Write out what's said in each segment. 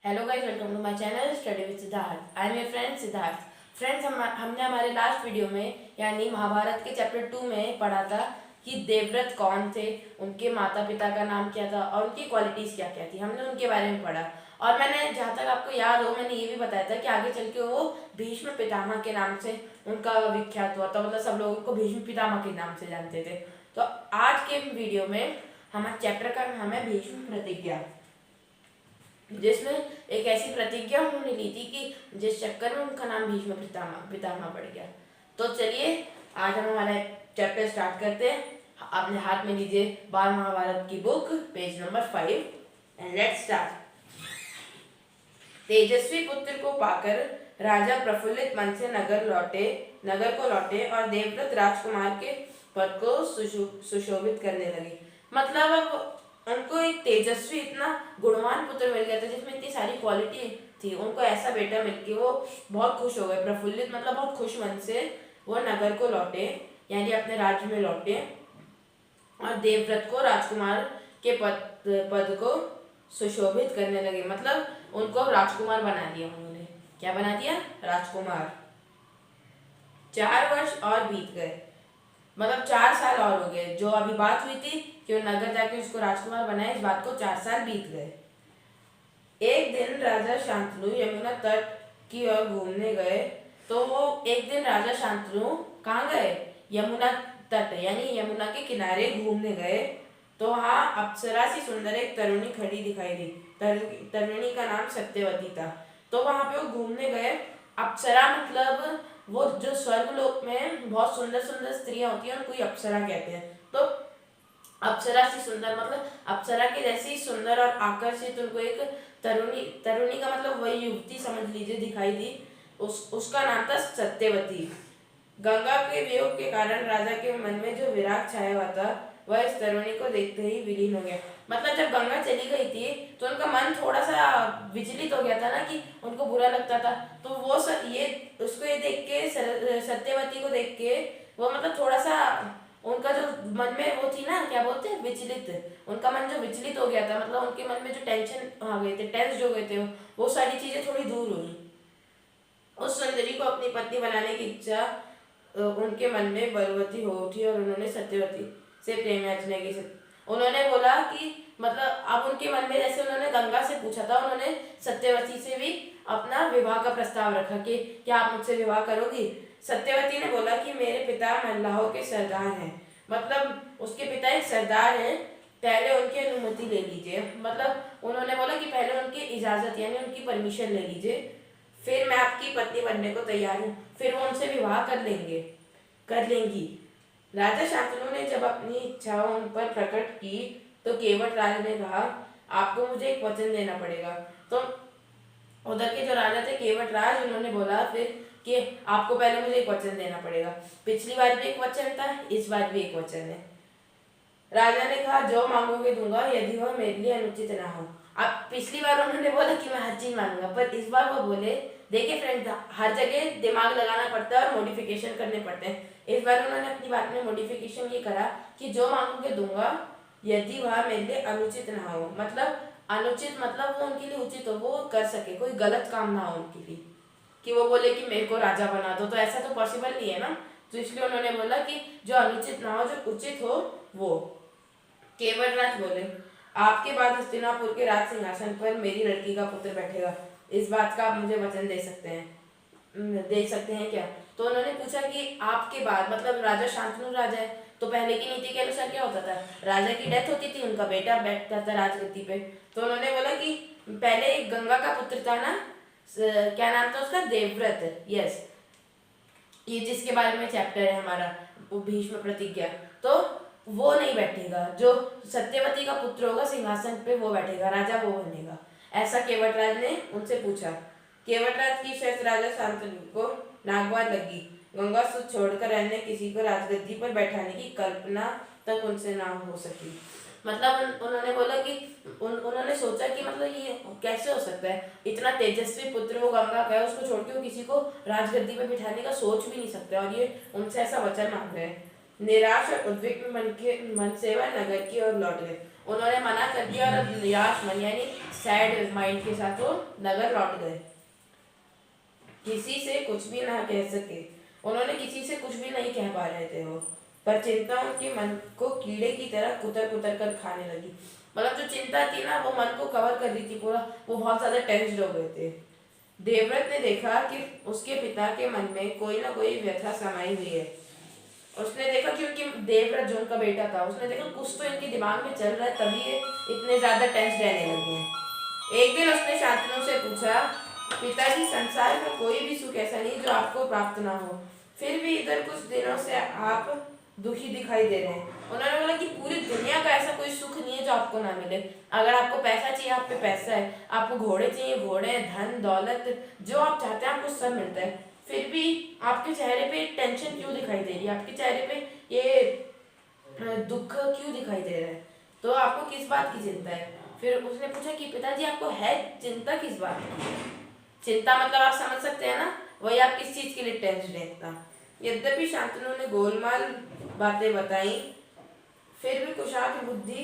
Hello guys, welcome to my channel study with Siddharth. I am your friend Siddharth. Friends, हमने हमारे last video में यानी महाभारत के चैप्टर 2 में पढ़ा था कि देवव्रत कौन थे, उनके माता पिता का नाम क्या था और उनकी क्वालिटीज़ क्या क्या थी। हमने उनके बारे में पढ़ा और मैंने, जहाँ तक आपको याद हो, मैंने ये भी बताया था कि आगे चल के वो भीष्म पितामह के नाम से उनका विख्यात हुआ था। मतलब सब लोग उनको भीष्म पितामह के नाम से जानते थे। तो आज के वीडियो में हमारे चैप्टर का नाम है भीष्म प्रतिज्ञा, जिसमें एक ऐसी प्रतिज्ञा उन्होंने ली थी कि जिस चक्कर में उनका नाम भीष्म पितामह पड़ गया। तो चलिए आज हम हमारा चैप्टर स्टार्ट करते हैं। अपने हाथ में लीजिए बाल महाभारत की book, page number 5 and let's start. तेजस्वी पुत्र को पाकर राजा प्रफुल्लित मन से नगर को लौटे और देवव्रत राजकुमार के पद को सुशोभित करने लगे। मतलब अब उनको एक तेजस्वी, इतना गुणवान पुत्र मिल गया था जिसमें इतनी सारी क्वालिटी थी। उनको ऐसा बेटा मिल के वो बहुत खुश हो गए। प्रफुल्लित मतलब बहुत खुश मन से वो नगर को लौटे, यानी अपने राज्य में लौटे और देवव्रत को राजकुमार के पद को सुशोभित करने लगे। मतलब उनको राजकुमार बना दिया उन्होंने। क्या बना दिया? राजकुमार। 4 वर्ष और बीत गए, मतलब 4 साल और हो गए। जो अभी बात हुई थी कि वो नगर जाके उसको राजकुमार बनाए, इस बात को 4 साल बीत गए। एक दिन राजा शांतनु यमुना तट की ओर घूमने गए। तो वो एक दिन राजा शांतनु कहाँ गए? यमुना तट यानी यमुना के किनारे घूमने गए। तो वहाँ अप्सरा सी सुंदर एक तरुणी खड़ी दिखाई दी। तरुणी का नाम सत्यवती था। तो वहाँ पे वो घूमने गए। अप्सरा मतलब वो जो स्वर्गलोक में बहुत सुंदर सुंदर स्त्रियां होती हैं उनको ही अप्सरा कहते हैं। तो अप्सरा सी सुंदर मतलब अप्सरा के जैसी सुंदर और आकर्षित उनको एक तरुणी का मतलब वही युवती समझ लीजिए दिखाई दी। उसका नाम था सत्यवती। गंगा के वियोग के कारण राजा के मन में जो विराग छाया हुआ था वह इस तरुणी को देखते ही विलीन हो गया। मतलब जब गंगा चली गई थी तो उनका मन थोड़ा सा विचलित हो गया था ना, कि उनको बुरा लगता था। तो वो ये उसको ये देख के, सत्यवती को देख के वो मतलब थोड़ा सा उनका जो मन में वो थी ना, क्या बोलते हैं, विचलित। उनका मन जो विचलित हो गया था, मतलब उनके मन में जो टेंशन आ गए थे, टेंस हो गए थे, वो सारी चीजें थोड़ी दूर हुई। उस सुंदरी को अपनी पत्नी बनाने की इच्छा उनके मन में बलवती हो उठी और उन्होंने सत्यवती से प्रेम याचना की। उन्होंने बोला कि मतलब अब उनके मन में, जैसे उन्होंने गंगा से पूछा था, उन्होंने सत्यवती से भी अपना विवाह का प्रस्ताव रखा कि क्या आप मुझसे विवाह करोगी? सत्यवती ने बोला कि मेरे पिता मल्लाहों के सरदार हैं। मतलब उसके पिता एक सरदार हैं, पहले उनकी अनुमति ले लीजिए। मतलब उन्होंने बोला कि पहले उनकी इजाजत यानी उनकी परमिशन ले लीजिए, फिर मैं आपकी पत्नी बनने को तैयार हूँ। फिर वो उनसे विवाह कर लेंगी। राजा शांतनु ने जब अपनी इच्छाओं उन पर प्रकट की तो केवट राज ने कहा, आपको मुझे एक वचन देना पड़ेगा। तो उधर के जो राजा थे केवट राज, उन्होंने बोला फिर कि आपको पहले मुझे एक वचन देना पड़ेगा। पिछली बार भी एक वचन था, इस बार भी एक वचन है। राजा ने कहा, जो मांगोगे दूंगा, यदि वह मेरे लिए अनुचित ना हो। अब पिछली बार उन्होंने बोला कि मैं हर चीज मांगूंगा, पर इस बार वो बोले, देखिए फ्रेंड्स, हर जगह दिमाग लगाना पड़ता है और मॉडिफिकेशन करने पड़ते हैं। इस बार उन्होंने अपनी बात में मॉडिफिकेशन ये करा कि जो मांगोगे दूंगा, यदि वह मेरे लिए अनुचित ना हो। मतलब अनुचित मतलब वो उनके लिए उचित हो, वो कर सके, कोई गलत काम ना हो उनके लिए, कि वो बोले कि मेरे को राजा बना दो, तो ऐसा तो पॉसिबल नहीं है ना। तो इसलिए उन्होंने बोला कि जो अनुचित ना हो, जो उचित हो वो। केवटराज बोले, आपके बाद हस्तिनापुर के राज सिंहासन पर मेरी लड़की का पुत्र बैठेगा। इस बात का आप मुझे वचन दे सकते हैं क्या? तो उन्होंने पूछा कि आपके बाद मतलब राजा शांतनु राजा है, तो पहले की नीति के अनुसार क्या होता था, राजा की डेथ होती थी, उनका बेटा बैठता था राजगद्दी पे। तो उन्होंने बोला कि पहले एक गंगा का पुत्र था ना, क्या नाम था उसका, देवव्रत। यस, ये जिसके बारे में चैप्टर है हमारा, वो भीष्म प्रतिज्ञा। तो वो नहीं बैठेगा, जो सत्यवती का पुत्र होगा सिंहासन पे वो बैठेगा, राजा वो बनेगा। ऐसा केवटराज ने उनसे पूछा। केवटराज की शर्त राजा शांतनु को नागवार लगी। गंगा सुध छोड़कर अन्य किसी को राजगद्दी पर बैठाने की कल्पना तक उनसे ना हो सकी। मतलब उन्होंने बोला कि उन्होंने सोचा कि मतलब ये कैसे हो सकता है, इतना तेजस्वी पुत्र वो गंगा का है, उसको छोड़ के वो किसी को राजगद्दी पे बिठाने का सोच भी नहीं सकते, और ये उनसे ऐसा वचन मांग रहे हैं। निराश और उद्विग्न मन से वह नगर की ओर लौट गए। उन्होंने मना कर दिया और अब निराश मन यानी सैड माइंड के साथ वो नगर लौट गए। किसी से कुछ भी ना कह सके, उन्होंने किसी से कुछ भी नहीं कह पा रहे थे वो, पर चिंता उनके मन को कीड़े की तरह कुतर कुतर कर खाने लगी। मतलब जो चिंता थी ना वो मन को कवर कर रही थी पूरा, वो बहुत ज्यादा टेंस्ड हो गए थे। देवव्रत ने देखा कि उसके पिता के मन में कोई ना कोई व्यथा समाई हुई है। उसने देखा कि उनकी देवव्रत जो उनका बेटा था, उसने देखा कुछ तो इनके दिमाग में चल रहा है, तभी ये इतने ज्यादा टेंस रहने लगे हैं। एक दिन उसने शांतनु से पूछा, पिताजी संसार में कोई भी सुख ऐसा नहीं जो आपको प्राप्त ना हो, फिर भी इधर कुछ दिनों से आप दुखी दिखाई दे रहे हैं। उन्होंने बोला कि पूरी दुनिया का ऐसा कोई सुख नहीं है जो आपको ना मिले। अगर आपको पैसा चाहिए आप पे पैसा है, आपको घोड़े चाहिए घोड़े, धन दौलत जो आप चाहते हैं आपको सब मिलता है, फिर भी आपके चेहरे पे टेंशन क्यों दिखाई दे रही है, आपके चेहरे पे ये दुख क्यों दिखाई दे रहा है, तो आपको किस बात की चिंता है। फिर उसने पूछा कि पिताजी आपको है चिंता किस बात की। चिंता मतलब आप समझ सकते हैं ना, वही आप किस चीज के लिए टेंशन रहता। यद्यपि शांतनु ने गोलमाल बातें बताई, फिर भी कुशाग्र की बुद्धि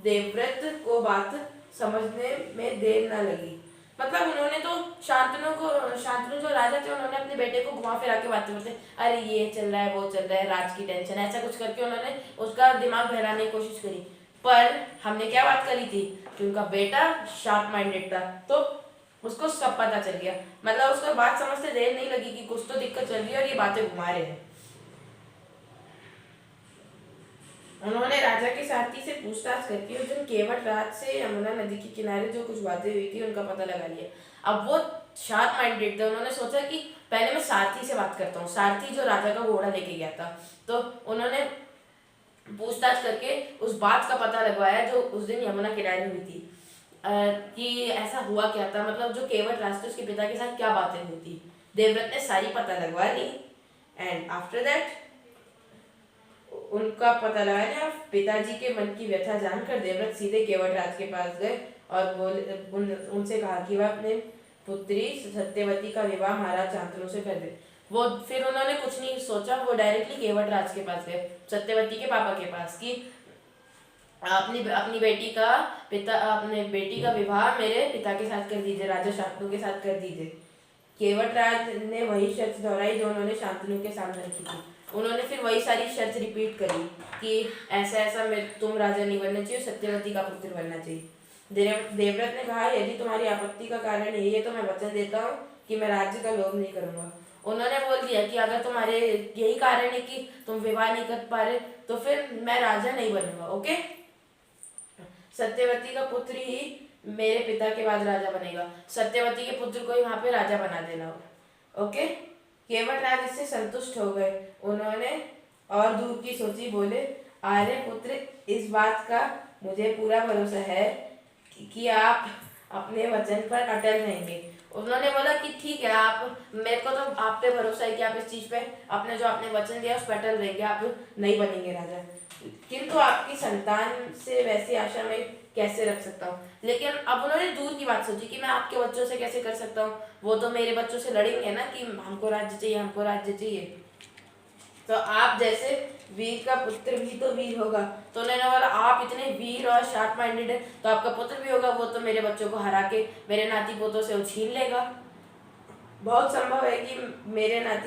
देवव्रत को बात समझने में देर न लगी। मतलब उन्होंने तो शांतनु जो राजा थे, उन्होंने अपने बेटे को घुमा फिरा के बातें बोलते, अरे ये चल रहा है वो चल रहा है, राज की टेंशन, ऐसा कुछ करके उन्होंने उसका दिमाग बहलाने की कोशिश करी। पर हमने क्या बात करी थी कि उनका बेटा शार्प माइंडेड था, तो उसको सब पता चल गया। मतलब उसको बात समझते देर नहीं लगी कि कुछ तो दिक्कत चल रही है और ये बातें घुमा रहे हैं। उन्होंने राजा के साथी से पूछताछ करके उस दिन केवट रात से यमुना नदी के किनारे जो कुछ बातें हुई थी उनका पता लगा लिया। अब वो शार्प माइंडेड थे, उन्होंने सोचा कि पहले मैं सारथी से बात करता हूँ, सारथी जो राजा का घोड़ा लेके गया था। तो उन्होंने पूछताछ करके उस बात का पता लगवाया जो उस दिन यमुना किनारे हुई थी, कि ऐसा हुआ क्या था, मतलब जो केवट राज थे उसके पिता के साथ क्या बातें हुई थी। देवव्रत ने सारी पता लगवा ली एंड आफ्टर दैट उनका पता लगाने और पिताजी के मन की व्यथा जानकर देवव्रत सीधे केवटराज के पास गए और उनसे कहा कि वह अपने पुत्री सत्यवती का विवाह महाराज शांतनु से कर दे। वो फिर उन्होंने कुछ नहीं सोचा, वो डायरेक्टली केवटराज के पास गए, सत्यवती के पापा के पास, कि अपनी बेटी का विवाह मेरे पिता के साथ कर दीजिए, राजा शांतनु के साथ कर दीजिए। केवटराज ने वही शर्त दोहराई जो उन्होंने शांतनु के सामने रखी थी। उन्होंने फिर वही सारी शर्त रिपीट करी कि ऐसा ऐसा तुम राजा नहीं बनना चाहिए, सत्यवती का पुत्र बनना चाहिए। देवव्रत ने कहा, यदि तुम्हारी आपत्ति का कारण यही है तो मैं वचन देता हूँ कि मैं राज्य का लोभ नहीं करूंगा। उन्होंने बोल दिया कि अगर तुम्हारे यही कारण है कि तुम विवाह नहीं कर पा रहे तो फिर मैं राजा नहीं बनूंगा। ओके, सत्यवती का पुत्र ही मेरे पिता के बाद राजा बनेगा, सत्यवती के पुत्र को ही वहां पे राजा बना देना। ओके, केवटराज इससे संतुष्ट हो गए। उन्होंने और दूर की सोची, बोले, आर्य पुत्र, इस बात का मुझे पूरा भरोसा है कि आप अपने वचन पर अटल रहेंगे। उन्होंने बोला कि ठीक है, आप मेरे को तो आप पे भरोसा है कि आप इस चीज पे अपने जो आपने वचन दिया उस पर अटल रहेंगे, आप नहीं बनेंगे राजा, किंतु आपकी संतान से वैसी आशा मैं कैसे रख सकता हूँ। लेकिन अब उन्होंने दूर की बात सोची कि मैं आपके बच्चों से कैसे कर सकता हूँ, वो तो मेरे बच्चों से लड़ेंगे ना कि हमको राज्य चाहिए, हमको राज्य चाहिए। तो आप जैसे वीर का पुत्र भी तो वीर होगा। तो उन्होंने बोला, आप इतने वीर और शार्प माइंडेड है तो आपका पुत्र भी होगा, वो तो मेरे बच्चों को हरा के मेरे नाती पोतों से छीन लेगा। बहुत संभव है कि मेरे नाती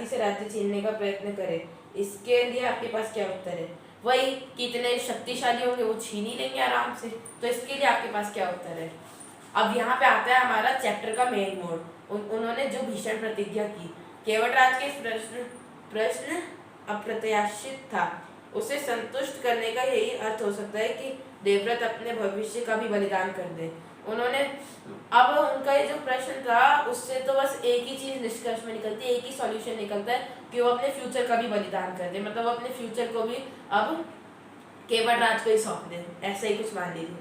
से राज्य छीनने का प्रयत्न करे। इसके लिए आपके पास क्या उत्तर है? वही कि इतने शक्तिशाली होंगे, वो छीन ही लेंगे आराम से। तो इसके लिए आपके पास क्या उत्तर है? अब यहाँ पे आता है हमारा चैप्टर का मेन मोड। उन्होंने जो भीषण प्रतिज्ञा की, केवटराज के प्रश्न अप्रत्याशित था, उसे संतुष्ट करने का यही अर्थ हो सकता है कि देवव्रत अपने भविष्य का भी बलिदान कर दे। उन्होंने अब उनका ये जो प्रश्न था उससे तो बस एक ही चीज निष्कर्ष में निकलती है, एक ही सॉल्यूशन निकलता है कि वो अपने फ्यूचर का भी बलिदान कर दे, मतलब वो अपने फ्यूचर को भी अब केवटराज को ही सौंप दे, ऐसा ही कुछ मान लीजिए।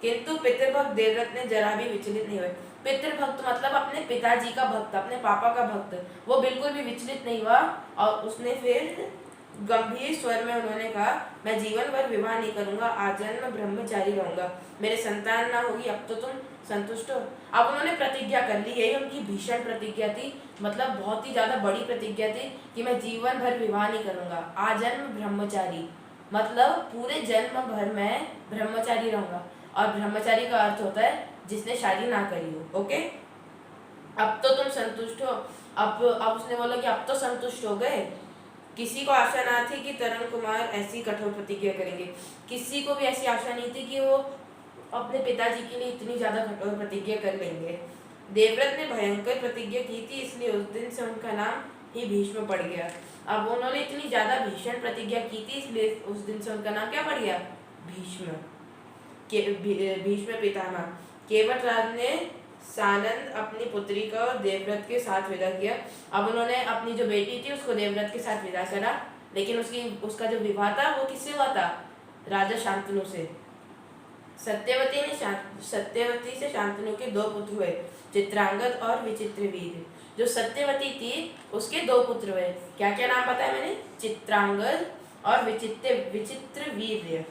किंतु पितृभक्त देवव्रत ने जरा भी विचलित नहीं हुए। पितृभक्त मतलब अपने पिताजी का भक्त, अपने पापा का भक्त, वो बिल्कुल भी विचलित नहीं हुआ और उसने फिर गंभीर स्वर में उन्होंने कहा, मैं जीवन भर विवाह नहीं करूंगा, आजन्म ब्रह्मचारी रहूंगा, मेरे संतान ना होगी, अब तो तुम संतुष्ट हो। अब उन्होंने प्रतिज्ञा कर ली, यही उनकी भीषण प्रतिज्ञा थी, मतलब बहुत ही ज्यादा बड़ी प्रतिज्ञा थी कि मैं जीवन भर विवाह नहीं करूंगा, आजन्म ब्रह्मचारी। मतलब पूरे जन्म भर मैं ब्रह्मचारी रहूंगा, और ब्रह्मचारी का अर्थ होता है जिसने शादी ना करी हो। ओके, अब तो तुम संतुष्ट हो। अब उसने बोला कि अब तो संतुष्ट हो गए। किसी को आशा ना थी कि तरुण कुमार ऐसी कठोर प्रतिज्ञा करेंगे, किसी को भी ऐसी आशा नहीं थी कि वो अपने पिताजी के लिए इतनी ज्यादा कठोर प्रतिज्ञा कर लेंगे। देवव्रत ने भयंकर प्रतिज्ञा की थी, इसलिए उस दिन से उनका नाम ही भीष्म पड़ गया। अब उन्होंने इतनी ज्यादा भीषण प्रतिज्ञा की थी, इसलिए उस दिन से उनका नाम क्या पड़ गया? भीष्म। भीष्म पितामह। केवटराज ने सानंद अपनी पुत्री को देवव्रत के साथ विदा किया। अब उन्होंने अपनी जो बेटी थी उसको देवव्रत के साथ विदा करा, लेकिन उसका जो विवाह था वो किससे हुआ था? राजा शांतनु से। सत्यवती से शांतनु के 2 पुत्र हुए, चित्रांगद और विचित्रवीर्य। जो सत्यवती थी उसके 2 पुत्र हुए। क्या क्या नाम बताया मैंने? चित्रांगद और विचित्रवीर्य।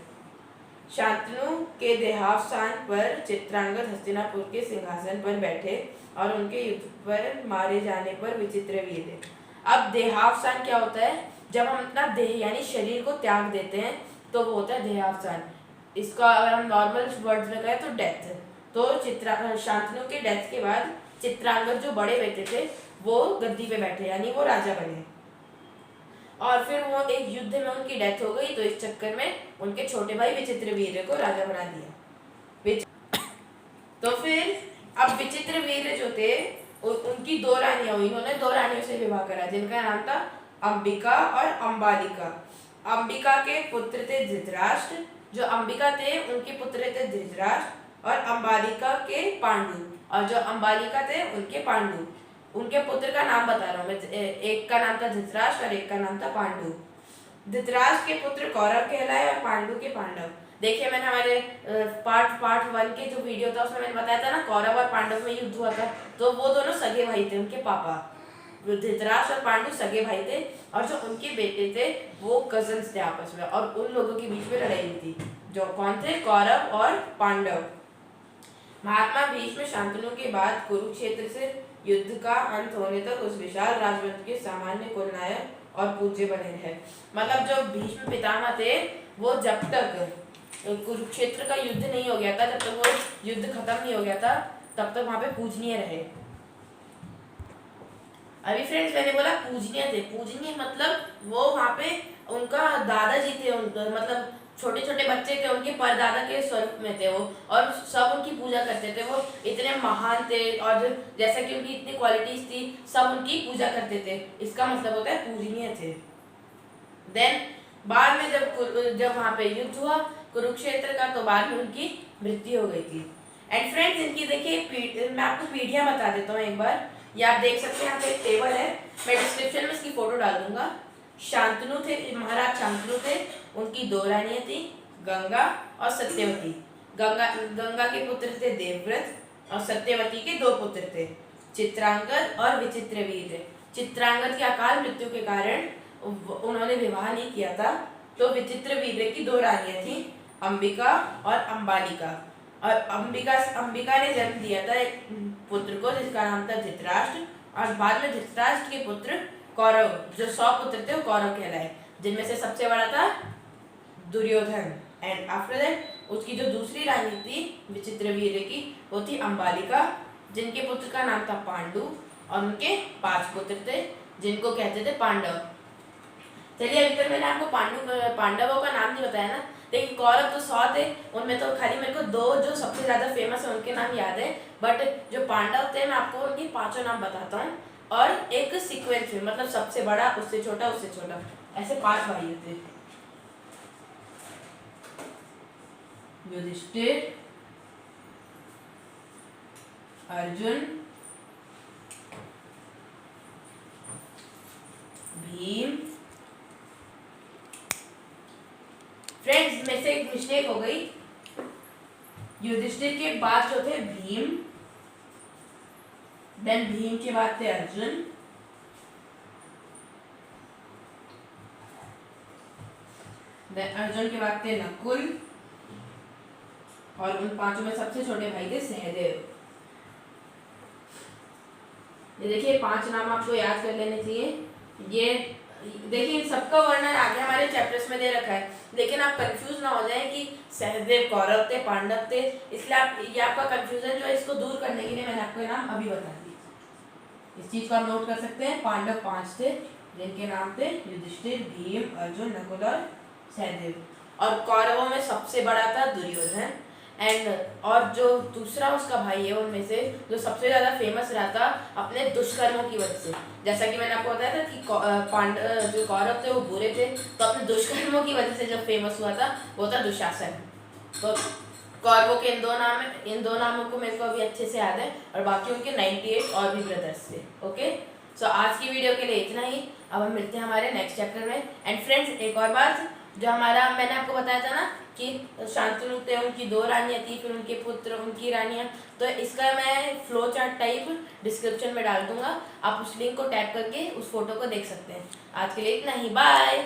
शांतनु के देहावसान पर चित्रांगद हस्तिनापुर के सिंहासन पर बैठे और उनके युद्ध पर मारे जाने पर विचित्रवीर्य। अब देहावसान क्या होता है? जब हम अपना देह यानी शरीर को त्याग देते हैं तो वो होता है देहावसान। इसका अगर हम नॉर्मल वर्ड्स में कहें तो डेथ। तो शांतनु के डेथ के बाद चित्रांगद जो बड़े बेटे थे वो गद्दी पे बैठे, यानी वो राजा बने। और फिर वो एक युद्ध में उनकी डेथ हो गई, तो इस चक्कर में उनके छोटे भाई विचित्रवीर्य को राजा बना दिया। तो फिर अब विचित्रवीर्य जो थे उनकी 2 रानियां हुई। उन्होंने 2 रानियों से विवाह करा जिनका नाम था अंबिका और अंबालिका। अंबिका के पुत्र थे धृतराष्ट्र। जो अंबिका थे उनके पुत्र थे धृतराष्ट्र, और अंबालिका के पांडु। और जो अंबालिका थे उनके पांडु। उनके पुत्र का नाम बता रहा हूँ मैं। एक का नाम था धृतराष्ट्र और एक का नाम था पांडु। धृतराष्ट्र के पुत्र कौरव कहलाए और पांडु के पांडव। देखिए मैंने हमारे पार्ट 1 के जो वीडियो था उसमें मैंने बताया था ना, कौरव और पांडव में युद्ध हुआ था। तो वो दोनों सगे भाई थे, उनके पापा धृतराष्ट्र और पांडु सगे भाई थे, और जो उनके बेटे थे वो कजन्स थे आपस में, और उन लोगों के बीच में लड़ाई हुई थी। जो कौन थे? कौरव और पांडव। महात्मा भीष्म शांतनु के बाद कुरुक्षेत्र से युद्ध का अंत होने तक उस विशाल राजवंश के सामान्य कुलनायक और पूज्य बने रहे। मतलब जो भीष्म पितामह थे वो जब तक कुरुक्षेत्र का युद्ध नहीं हो गया था, जब तक वो युद्ध खत्म नहीं हो गया था, तब तक वहां पे पूजनीय रहे। अभी फ्रेंड्स मैंने बोला पूजनीय थे। पूजनीय मतलब वो वहां पे उनका दादाजी थे, मतलब छोटे छोटे बच्चे थे, उनके परदादा के स्वरूप में थे वो, और सब उनकी पूजा करते थे। वो इतने महान थे और जैसा कि उनकी इतनी क्वालिटीज थी, सब उनकी पूजा करते थे। इसका मतलब होता है पूजनीय थे। देन बाद में जब वहां पे युद्ध हुआ कुरुक्षेत्र का, तो बाद में उनकी मृत्यु हो गई थी। एंड फ्रेंड्स इनकी देखिए मैं आपको पीढ़ियां बता देता हूँ एक बार। ये आप देख सकते हैं, यहाँ पे एक टेबल है, मैं डिस्क्रिप्शन में इसकी फोटो डाल दूंगा। शांतनु थे, महाराज शांतनु थे। उनकी 2 रानियां थी, गंगा और सत्यवती। गंगा के पुत्र थे देवव्रत, और सत्यवती के 2 पुत्र थे, चित्रांगद और विचित्रवीर्य। चित्रांगद की अकाल मृत्यु के कारण उन्होंने विवाह नहीं किया था। तो विचित्रवीर्य की 2 रानियां थी, अंबिका और अंबालिका। और अंबिका ने जन्म दिया था एक पुत्र को जिसका नाम था धृतराष्ट्र, और बाद में धृतराष्ट्र के पुत्र कौरव, जो 100 पुत्र थे वो कौरव कहलाए, जिनमें से सबसे बड़ा था दुर्योधन। एंड आफ्टर दैट उसकी जो दूसरी रानी थी विचित्रवीर्य की, वो थी अंबालिका, जिनके पुत्र का नाम था पांडु, और उनके 5 पुत्र थे जिनको कहते थे पांडव। चलिए अभी तक मैंने आपको पांडवों का नाम नहीं बताया ना, लेकिन कौरव तो 100 थे, उनमें तो खाली मेरे को 2 जो सबसे ज्यादा फेमस है उनके नाम याद है, बट जो पांडव थे मैं आपको उनके 5 नाम बताता हूँ, और एक सीक्वेंस में, मतलब सबसे बड़ा, उससे छोटा, उससे छोटा, ऐसे 5 भाई थे। युधिष्ठिर, अर्जुन, भीम। फ्रेंड्स में से एक मिस्टेक हो गई, युधिष्ठिर के बाद जो थे भीम, देन भीम के बाद थे अर्जुन, देन अर्जुन के बाद थे नकुल, और उन 5 में सबसे छोटे भाई थे सहदेव। ये देखिए 5 नाम आपको याद कर लेने चाहिए। देखिए इन सबका वर्णन आगे हमारे चैप्टर्स में दे रखा है, लेकिन आप कंफ्यूज ना हो जाएं कि सहदेव कौरव थे पांडव थे, इसलिए आप ये आपका कंफ्यूजन जो है इसको दूर करने के लिए मैंने आपको नाम अभी बता दिए। इस चीज को आप नोट कर सकते हैं। पांडव 5 थे जिनके नाम थे युधिष्ठिर, भीम, अर्जुन, नकुल और सहदेव। और कौरवों में सबसे बड़ा था दुर्योधन। एंड और जो दूसरा उसका भाई है उनमें से जो सबसे ज़्यादा फेमस रहा था अपने दुष्कर्मों की वजह से, जैसा कि मैंने आपको बताया था कि पांडव जो कौरव थे वो बुरे थे, तो अपने दुष्कर्मों की वजह से जो फेमस हुआ था वो था दुशासन। तो कौरवों के इन दो नामों को मेरे को अभी अच्छे से याद है, और बाकी उनके 98 और भी ब्रदर्स थे। ओके, सो आज की वीडियो के लिए इतना ही। अब हम मिलते हैं हमारे नेक्स्ट चैप्टर में। एंड फ्रेंड्स, एक और बात, जो हमारा मैंने आपको बताया था ना कि शांतनु थे, उनकी 2 रानियाँ थी, फिर उनके पुत्र, उनकी रानियाँ, तो इसका मैं फ्लो चार्ट टाइप डिस्क्रिप्शन में डाल दूंगा, आप उस लिंक को टैप करके उस फोटो को देख सकते हैं। आज के लिए इतना ही, बाय।